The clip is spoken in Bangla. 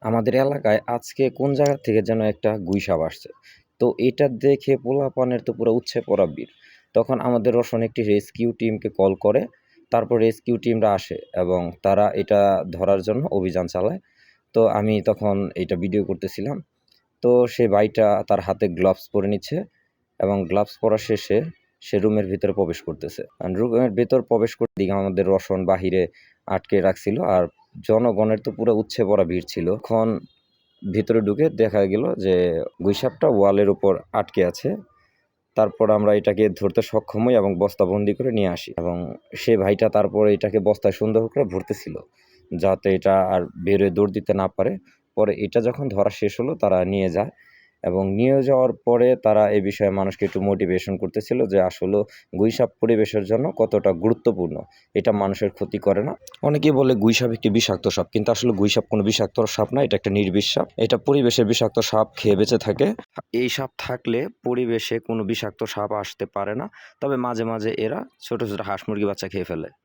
আমাদের এলাকায় আজকে কোন জায়গা থেকে যেন একটা গুইসাপ আসছে। তো এটা দেখে পোলাপানের তো পুরো উচ্ছে পড়া ভিড়। তখন আমাদের রসন একটি রেস্কিউ টিমকে কল করে। তারপর রেস্কিউ টিমরা আসে এবং তারা এটা ধরার জন্য অভিযান চালায়। তো আমি তখন এটা ভিডিও করতেছিলাম। তো সে ভাইটা তার হাতে গ্লাভস পরে নিচ্ছে এবং গ্লাভস পরা শেষে সে রুমের ভিতরে প্রবেশ করতেছে। রুমের ভেতর প্রবেশ করতে দিকে আমাদের রসন বাহিরে আটকে রাখছিল, আর জনগণের তো পুরো উপচে পড়া ভিড় ছিল। এখন ভিতরে ঢুকে দেখা গেল যে গুইসাপটা ওয়ালের উপর আটকে আছে। তারপর আমরা এটাকে ধরতে সক্ষম হই এবং বস্তাবন্দি করে নিয়ে আসি, এবং সে ভাইটা তারপরে এটাকে বস্তায় সুন্দর করে ভরতেছিল যাতে এটা আর বেরোয় দৌড় দিতে না পারে। পরে এটা যখন ধরা শেষ হলো তারা নিয়ে যায়, এবং নিয়ে যাওয়ার পরে তারা এই বিষয়ে মানুষকে একটু মোটিভেশন করতেছিল যে আসলে গুইসাপ পরিবেশের জন্য কতটা গুরুত্বপূর্ণ, এটা মানুষের ক্ষতি করে না। অনেকেই বলে গুইসাপ একটি বিষাক্ত সাপ, কিন্তু আসলে গুইসাপ কোনো বিষাক্ত সাপ না, এটা একটা নির্বিষ সাপ। এটা পরিবেশে বিষাক্ত সাপ খেয়ে বেঁচে থাকে। এই সাপ থাকলে পরিবেশে কোনো বিষাক্ত সাপ আসতে পারে না, তবে মাঝে মাঝে এরা ছোট ছোট হাঁস মুরগি বাচ্চা খেয়ে ফেলে।